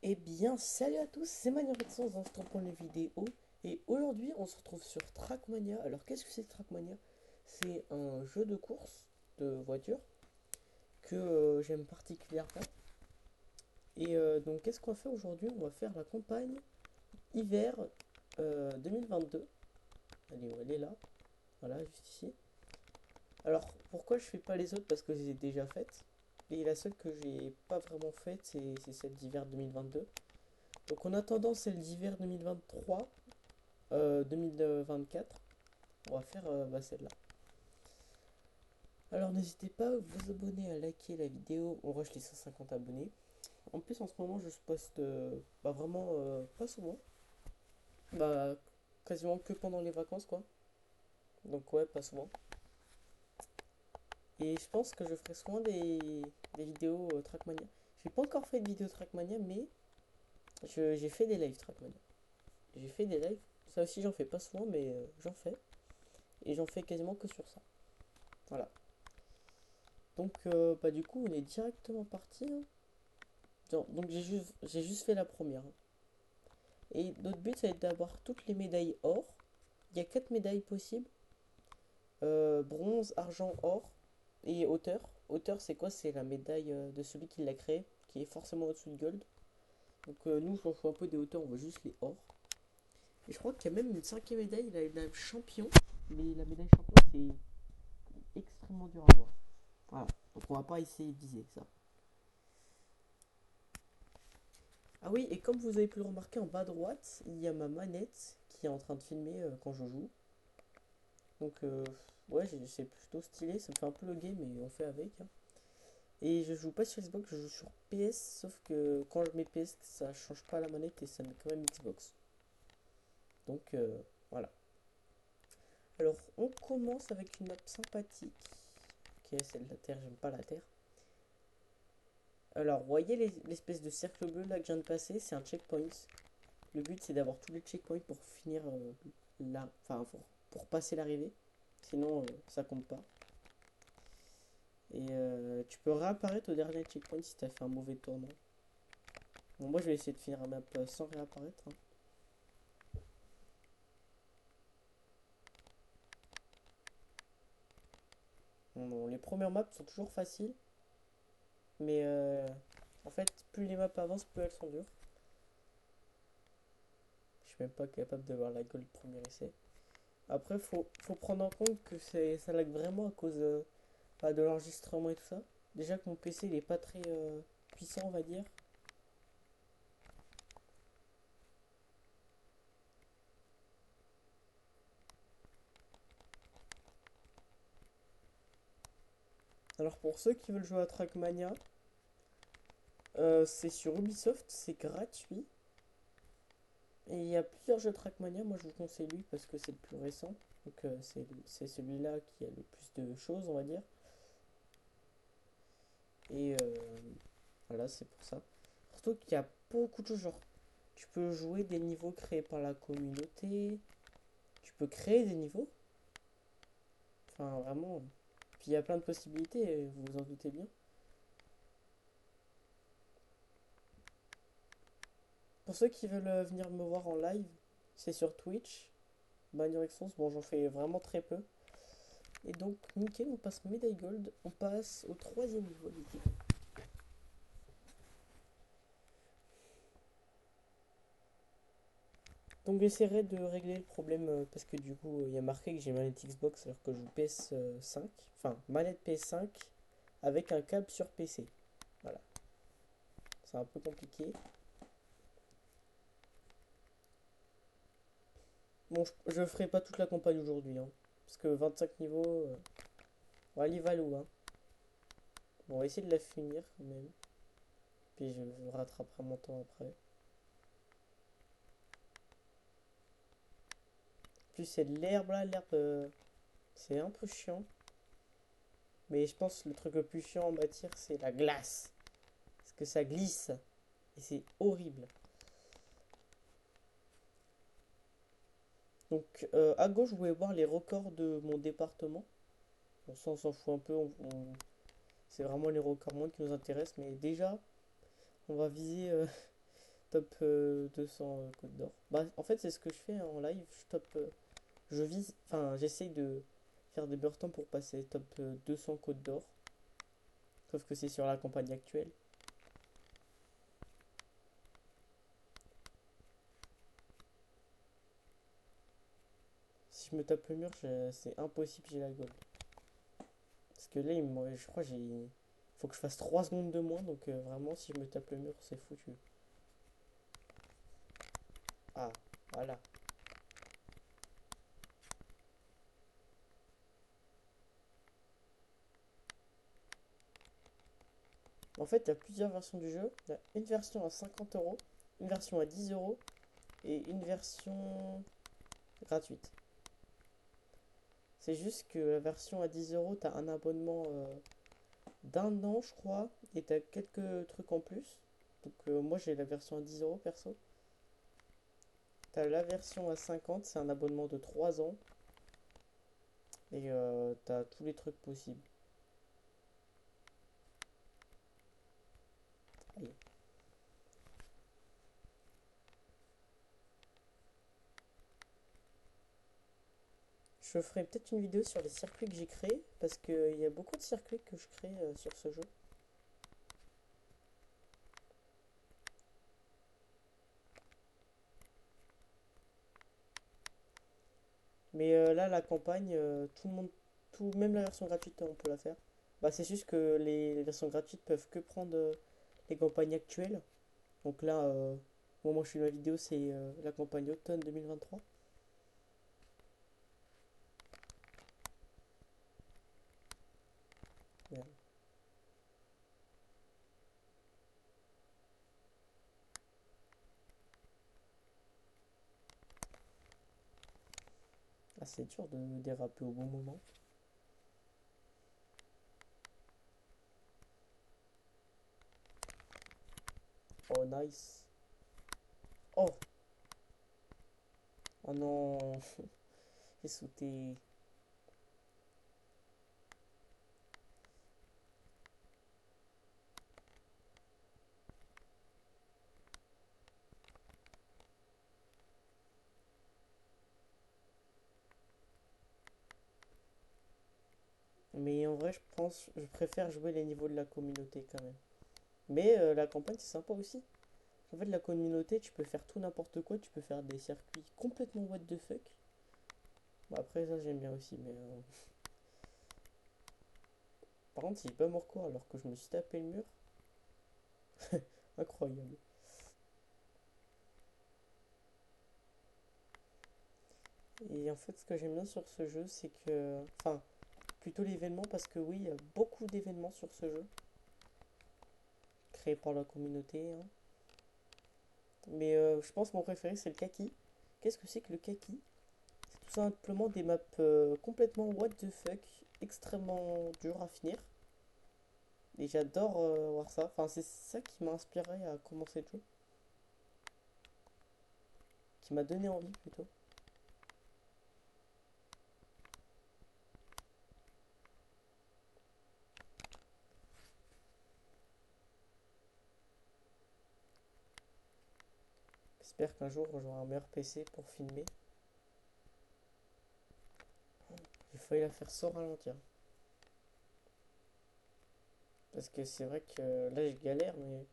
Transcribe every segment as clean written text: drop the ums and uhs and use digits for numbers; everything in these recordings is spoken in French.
Eh bien, salut à tous, c'est Manurexence dans Strampon les vidéos. Et aujourd'hui, on se retrouve sur Trackmania. Alors, qu'est-ce que c'est Trackmania? C'est un jeu de course de voiture que j'aime particulièrement. Et donc, qu'est-ce qu'on va faire aujourd'hui? On va faire la campagne hiver 2022. Allez, où elle est là? Voilà, juste ici. Alors, pourquoi je fais pas les autres? Parce que je les ai déjà faites. Et la seule que j'ai pas vraiment faite, c'est celle d'hiver 2022. Donc en attendant celle d'hiver 2023, 2024, on va faire celle-là. Alors n'hésitez pas à vous abonner, à liker la vidéo, on rush les 150 abonnés. En plus en ce moment je poste vraiment pas souvent, bah quasiment que pendant les vacances quoi. Donc ouais, pas souvent. Et je pense que je ferai souvent des vidéos Trackmania. J'ai pas encore fait de vidéo Trackmania, mais j'ai fait des lives Trackmania. J'ai fait des lives, ça aussi j'en fais pas souvent, mais j'en fais. Et j'en fais quasiment que sur ça. Voilà. Donc du coup on est directement parti. Hein. Donc j'ai juste fait la première. Hein. Et notre but ça va être d'avoir toutes les médailles or. Il y a 4 médailles possibles. Bronze, argent, or et hauteur. Hauteur c'est quoi? C'est la médaille de celui qui l'a créé, qui est forcément au-dessus de gold. Donc nous on joue un peu des hauteurs, on veut juste les or. Et je crois qu'il y a même une 5ème médaille, la médaille champion. Mais la médaille champion c'est extrêmement dur à avoir. Voilà, donc on va pas essayer de viser ça. Ah oui, et comme vous avez pu le remarquer en bas à droite, il y a ma manette qui est en train de filmer quand je joue. Donc ouais, c'est plutôt stylé, ça me fait un peu le game mais on fait avec. Hein. Et je joue pas sur Xbox, je joue sur PS, sauf que quand je mets PS, ça change pas la manette et ça met quand même Xbox. Donc voilà. Alors on commence avec une map sympathique, qui est celle de la Terre, j'aime pas la Terre. Alors, vous voyez l'espèce de cercle bleu là que je viens de passer, c'est un checkpoint. Le but c'est d'avoir tous les checkpoints pour finir là, enfin pour passer l'arrivée. Sinon ça compte pas. Et tu peux réapparaître au dernier checkpoint si t'as fait un mauvais tournant. Bon, moi je vais essayer de finir la map sans réapparaître. Hein. Bon, les premières maps sont toujours faciles. Mais en fait, plus les maps avancent, plus elles sont dures. Je suis même pas capable de voir la gold premier essai. Après, faut prendre en compte que ça lag vraiment à cause de l'enregistrement et tout ça. Déjà que mon PC il est pas très puissant, on va dire. Alors pour ceux qui veulent jouer à Trackmania, c'est sur Ubisoft, c'est gratuit. Et il y a plusieurs jeux Trackmania, moi je vous conseille lui parce que c'est le plus récent. Donc c'est celui-là qui a le plus de choses, on va dire. Et voilà, c'est pour ça. Surtout qu'il y a beaucoup de choses, genre tu peux jouer des niveaux créés par la communauté. Tu peux créer des niveaux. Enfin vraiment. Puis il y a plein de possibilités, vous vous en doutez bien. Pour ceux qui veulent venir me voir en live, c'est sur Twitch. Manurexons, bon j'en fais vraiment très peu. Et donc nickel, on passe médaille gold, on passe au 3ème niveau du coup. Donc j'essaierai de régler le problème parce que du coup il y a marqué que j'ai manette Xbox alors que je joue PS5. Enfin manette PS5 avec un câble sur PC. Voilà. C'est un peu compliqué. Bon, je ferai pas toute la campagne aujourd'hui. Hein, parce que 25 niveaux, on va aller valou. Hein. Bon, on va essayer de la finir quand même. Puis je rattraperai mon temps après. Plus c'est de l'herbe là, l'herbe c'est un peu chiant. Mais je pense que le truc le plus chiant en matière c'est la glace. Parce que ça glisse. Et c'est horrible. Donc à gauche, vous pouvez voir les records de mon département. Bon, ça, on s'en fout un peu. C'est vraiment les records mondes qui nous intéressent. Mais déjà, on va viser top 200 Côte d'Or. Bah, en fait, c'est ce que je fais en live. Je vise, enfin, j'essaye de faire des burst temps pour passer top 200 Côte d'Or. Sauf que c'est sur la campagne actuelle. Si je me tape le mur, c'est impossible, j'ai la gold. Parce que là, je crois j'ai. Faut que je fasse 3 secondes de moins, donc vraiment, si je me tape le mur, c'est foutu. Ah, voilà. En fait, il y a plusieurs versions du jeu. Il y a une version à 50 €, une version à 10 € et une version gratuite. C'est juste que la version à 10 €, t'as un abonnement d'un an, je crois, et t'as quelques trucs en plus. Donc, moi, j'ai la version à 10 € perso. T'as la version à 50, c'est un abonnement de 3 ans. Et t'as tous les trucs possibles. Allez. Je ferai peut-être une vidéo sur les circuits que j'ai créés, parce qu'il y a beaucoup de circuits que je crée sur ce jeu. Mais là, la campagne, tout le monde, même la version gratuite, on peut la faire. Bah, c'est juste que les versions gratuites peuvent que prendre les campagnes actuelles. Donc là, au moment où je fais ma vidéo, c'est la campagne automne 2023. Merde. Ah, c'est dur de déraper au bon moment. Oh, nice. Oh, oh non, j'ai sauté. Mais en vrai, je préfère jouer les niveaux de la communauté quand même. Mais la campagne, c'est sympa aussi. En fait, la communauté, tu peux faire tout n'importe quoi. Tu peux faire des circuits complètement what the fuck. Bon, après, ça, j'aime bien aussi. Mais par contre, si j'ai pas mort quoi alors que je me suis tapé le mur, incroyable. Et en fait, ce que j'aime bien sur ce jeu, c'est que. Enfin, plutôt l'événement, parce que oui, il y a beaucoup d'événements sur ce jeu, créés par la communauté, hein. Mais je pense que mon préféré, c'est le kaki. Qu'est-ce que c'est que le kaki? C'est tout simplement des maps complètement what the fuck, extrêmement dur à finir. Et j'adore voir ça. Enfin, c'est ça qui m'a inspiré à commencer le jeu. Qui m'a donné envie plutôt. J'espère qu'un jour j'aurai un meilleur PC pour filmer. J'ai failli la faire sans ralentir. Parce que c'est vrai que là je galère, mais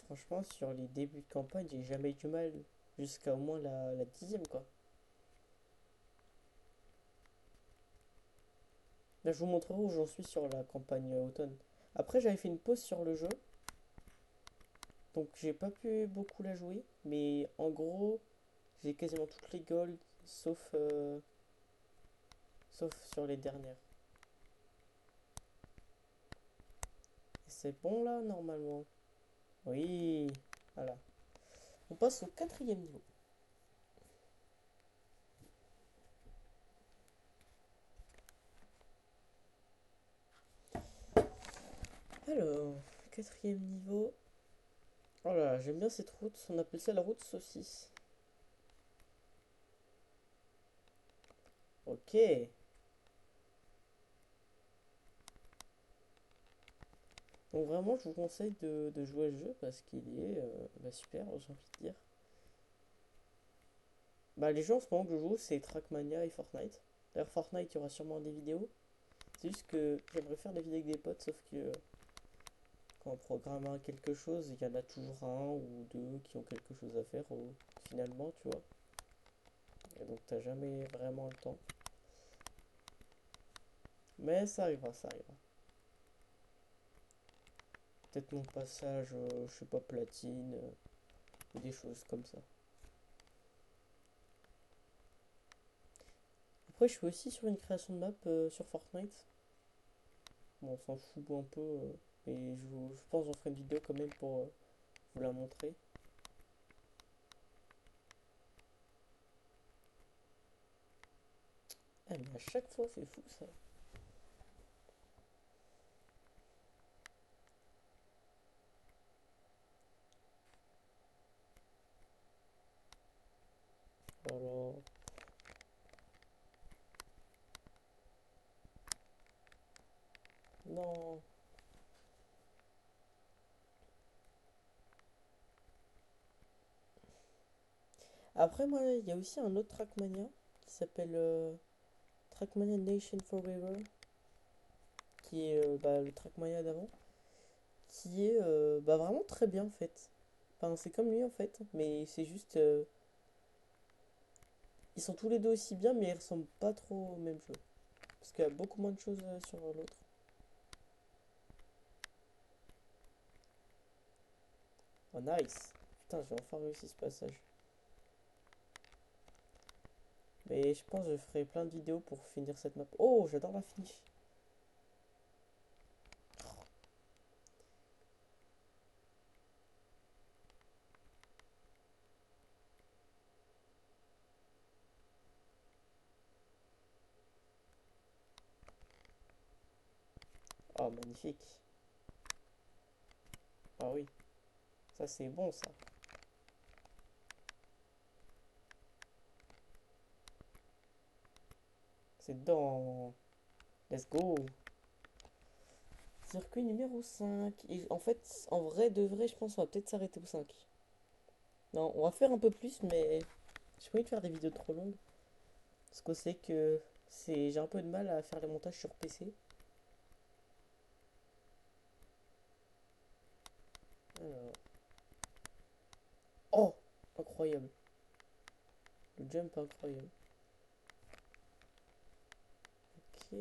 franchement sur les débuts de campagne, j'ai jamais eu du mal. Jusqu'à au moins la 10e quoi. Là je vous montrerai où j'en suis sur la campagne automne. Après j'avais fait une pause sur le jeu. Donc j'ai pas pu beaucoup la jouer. Mais en gros, j'ai quasiment toutes les golds. Sauf sur les dernières. C'est bon là, normalement. Oui, voilà. On passe au quatrième niveau. Alors, quatrième niveau. Oh là, j'aime bien cette route. On appelle ça la route saucisse. Ok. Donc vraiment, je vous conseille de jouer le jeu parce qu'il est bah, super, j'ai envie de dire. Bah, les jeux en ce moment que je joue, c'est Trackmania et Fortnite. D'ailleurs, Fortnite, il y aura sûrement des vidéos. C'est juste que j'aimerais faire des vidéos avec des potes, sauf que quand on programme quelque chose, il y en a toujours un ou deux qui ont quelque chose à faire finalement, tu vois. Et donc, t'as jamais vraiment le temps. Mais ça arrivera, ça arrivera. Peut-être mon passage, je sais pas, platine, ou des choses comme ça. Après, je suis aussi sur une création de map sur Fortnite. Bon, on s'en fout un peu, mais je pense que j'en ferai une vidéo quand même pour vous la montrer. Ah, mais à chaque fois, c'est fou ça. Alors, non. Après, moi, il y a aussi un autre Trackmania qui s'appelle Trackmania Nation Forever, qui est bah, le Trackmania d'avant, qui est bah, vraiment très bien en fait. Enfin, c'est comme lui en fait, mais c'est juste. Ils sont tous les deux aussi bien, mais ils ressemblent pas trop au même jeu. Parce qu'il y a beaucoup moins de choses sur l'autre. Oh, nice! Putain, j'ai enfin réussi ce passage. Mais je pense que je ferai plein de vidéos pour finir cette map. Oh, j'adore la finish! Oh, magnifique! Ah oui, ça c'est bon ça. C'est dedans. Let's go! Circuit numéro 5. Et en fait, en vrai, de vrai, je pense qu'on va peut-être s'arrêter au 5. Non, on va faire un peu plus, mais j'ai pas envie de faire des vidéos trop longues. Parce qu'on sait que j'ai un peu de mal à faire les montages sur PC. Alors. Oh! Incroyable. Le jump incroyable. Ok.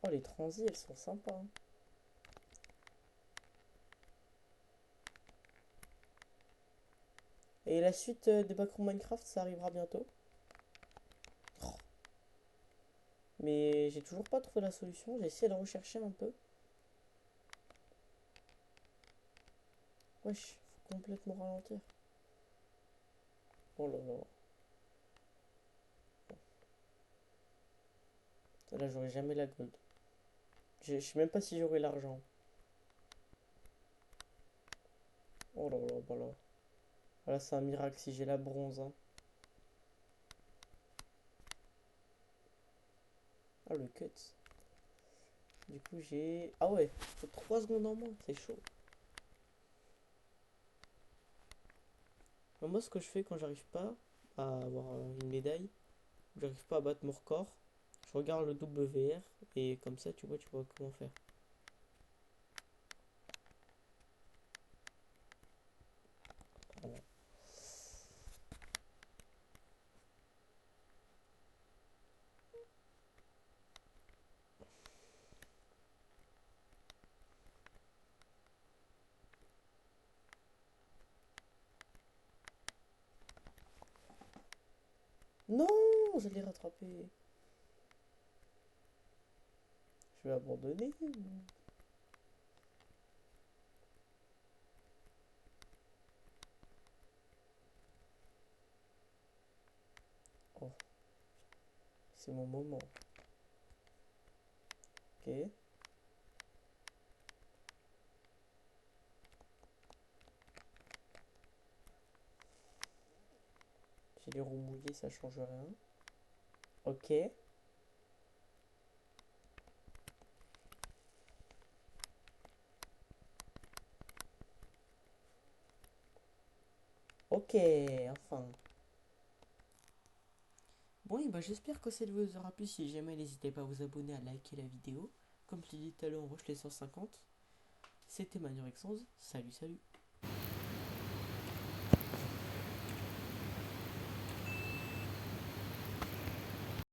Oh, les transis, elles sont sympas, hein. Et la suite de Backroom Minecraft, ça arrivera bientôt. Mais j'ai toujours pas trouvé la solution. J'ai essayé de rechercher un peu. Wesh, faut complètement ralentir. Oh là là. Là, j'aurai jamais la gold. Je sais même pas si j'aurai l'argent. Oh là là, bah là. Voilà, c'est un miracle si j'ai la bronze, hein. Ah, le cut. Du coup, j'ai. Ah ouais, faut 3 secondes en moins, c'est chaud. Moi, ce que je fais quand j'arrive pas à avoir une médaille, j'arrive pas à battre mon record, je regarde le WR et comme ça, tu vois comment faire. Voilà. Non, je l'ai rattrapé. Je vais abandonner. Oh, c'est mon moment. Ok. J'ai les roues mouillées, ça change rien. Ok. Ok, enfin. Bon, et bah j'espère que cette vidéo vous aura plu. Si jamais, n'hésitez pas à vous abonner, à liker la vidéo. Comme je l'ai dit tout à l'heure, on rush les 150. C'était Manurix11. Salut, salut.